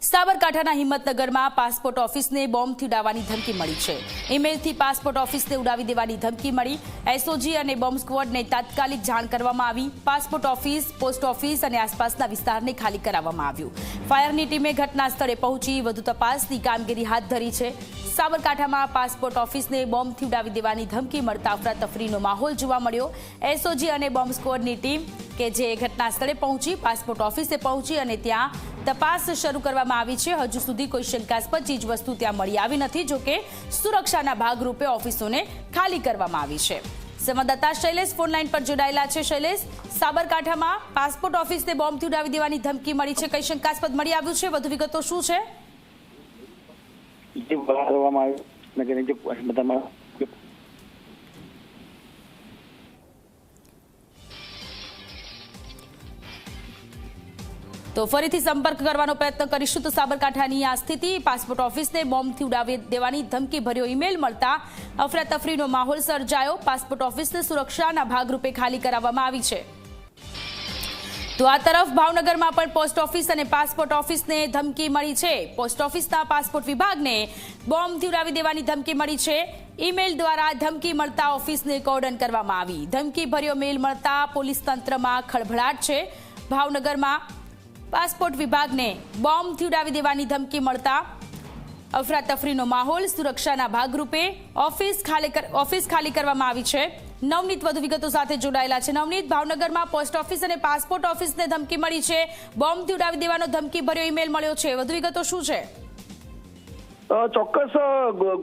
સાબરકાંઠાના હિંમતનગરમાં પાસપોર્ટ ઓફિસને બોમ્બથી ઉડાવવાની ધમકી મળી છે। ઈમેલથી પાસપોર્ટ ઓફિસને ઉડાવી દેવાની ધમકી મળી। એસઓજી અને બોમ્બ સ્ક્વોડને તાત્કાલિક જાણ કરવામાં આવી। પાસપોર્ટ ઓફિસ, પોસ્ટ ઓફિસ અને આસપાસના વિસ્તારને ખાલી કરાવવામાં આવ્યું। ફાયરની ટીમે ઘટના સ્થળે પહોંચી વધુ તપાસની કામગીરી હાથ ધરી છે। સાબરકાંઠામાં પાસપોર્ટ ઓફિસને બોમ્બથી ઉડાવી દેવાની ધમકી મળતા અફરાતફરીનો માહોલ જોવા મળ્યો। એસઓજી અને બોમ્બ સ્ક્વોડની ટીમ કે જે ઘટના સ્થળે પહોંચી પાસપોર્ટ ઓફિસે પહોંચી અને ત્યાં તપાસ શરૂ કરવામાં આવી છે। હજુ સુધી કોઈ શંકાસ્પદ ચીજ વસ્તુ ત્યાં મળી આવી નથી। જોકે સુરક્ષાના ભાગરૂપે ઓફિસોને ખાલી કરવામાં આવી છે। સંવાદદાતા શૈલેષ ફોનલાઈન પર જોડાયેલા છે। શૈલેષ, સાબરકાંઠામાં પાસપોર્ટ ઓફિસને બોમ્બથી ઉડાવી દેવાની ધમકી મળી છે, કઈ શંકાસ્પદ મળી આવ્યું છે? વધુ વિગતો શું છે? તો ફરીથી સંપર્ક કરવાનો પ્રયત્ન કરીશું। તો સાબરકાંઠાની આ સ્થિતિ, પાસપોર્ટ ઓફિસને બોમ્બથી ઉડાવી દેવાની ધમકી ભર્યો ઈમેલ મળતા અફરાતફરીનો માહોલ સર્જાયો। પાસપોર્ટ ઓફિસને સુરક્ષાના ભાગરૂપે ખાલી કરાવવામાં આવી છે। તો આ તરફ ભાવનગરમાં પણ પોસ્ટ ઓફિસ અને પાસપોર્ટ ઓફિસને ધમકી મળી છે। પોસ્ટ ઓફિસના પાસપોર્ટ વિભાગને બોમ્બથી ઉડાવી દેવાની ધમકી મળી છે। ઈમેલ દ્વારા ધમકી મળતા ઓફિસને કોર્ડન કરવામાં આવી। ધમકી ભર્યો મેલ મળતા પોલીસ તંત્રમાં ખળભળાટ છે। ભાવનગરમાં પાસપોર્ટ વિભાગને બોમ્બથી ઉડાવી દેવાની ધમકી મળતા અફરાતફરીનો માહોલ। સુરક્ષાના ભાગરૂપે ઓફિસ ખાલી કરવામાં આવી છે। નવનીત વધુ વિગતો સાથે જોડાયેલા છે। નવનીત, ભાવનગરમાં પોસ્ટ ઓફિસ અને પાસપોર્ટ ઓફિસને ધમકી મળી છે, બોમ્બથી ઉડાવી દેવાનો ધમકી ભર્યો ઈમેલ મળ્યો છે, વધુ વિગતો શું છે? ચોક્કસ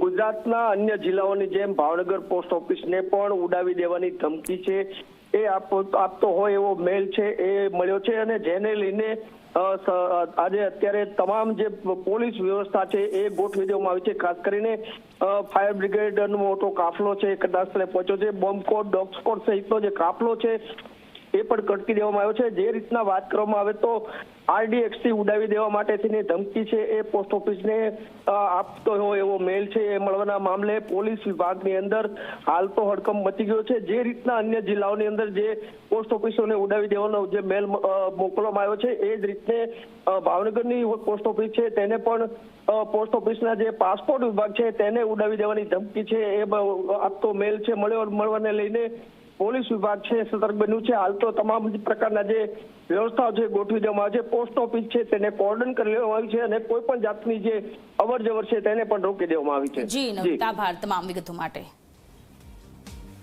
ગુજરાતના અન્ય જિલ્લાઓની જેમ ભાવનગર પોસ્ટ ઓફિસને પણ ઉડાવી દેવાની ધમકી છે એ આપતો હોય એવો મેલ છે એ મળ્યો છે। અને જેને લઈને આજે અત્યારે તમામ જે પોલીસ વ્યવસ્થા છે એ ગોઠવી દેવામાં આવી છે। ખાસ કરીને ફાયર બ્રિગેડનો મોટો કાફલો છે ઘટના સ્થળે પહોંચ્યો છે। બોમ્બ સ્ક્વોડ, ડોગ સ્ક્વોડ સહિતનો જે કાફલો છે એ પણ કટકી દેવામાં આવ્યો છે। જે રીતના વાત કરવામાં આવે તો RDXથી ઉડાવી દેવા માટેની ધમકી છે એ પોસ્ટ ઓફિસને આપતો હોય એવો મેલ છે એ મળવાના મામલે પોલીસ વિભાગની અંદર હાલ તો હડકંપ મચી ગયો છે। જે રીતના અન્ય જિલ્લાઓની અંદર જે પોસ્ટ ઓફિસોને ઉડાવી દેવાનો જે મેલ મોકલવામાં આવ્યો છે એ જ રીતે ભાવનગરની પોસ્ટ ઓફિસ છે તેને પણ પોસ્ટ ઓફિસના જે પાસપોર્ટ વિભાગ છે તેને ઉડાવી દેવાની ધમકી છે એ આપતો મેલ છે મળવાને લઈને પોલીસ વિભાગ છે સતર્ક બન્યું છે। હાલ તો તમામ પ્રકારના જે વ્યવસ્થાઓ છે ગોઠવી દેવામાં આવે છે। પોસ્ટ ઓફિસ છે તેને કોર્ડન કરી લેવામાં આવી છે અને કોઈ પણ જાતની જે અવર જવર છે તેને પણ રોકી દેવામાં આવી છે। જી, આભાર તમામ વિગતો માટે।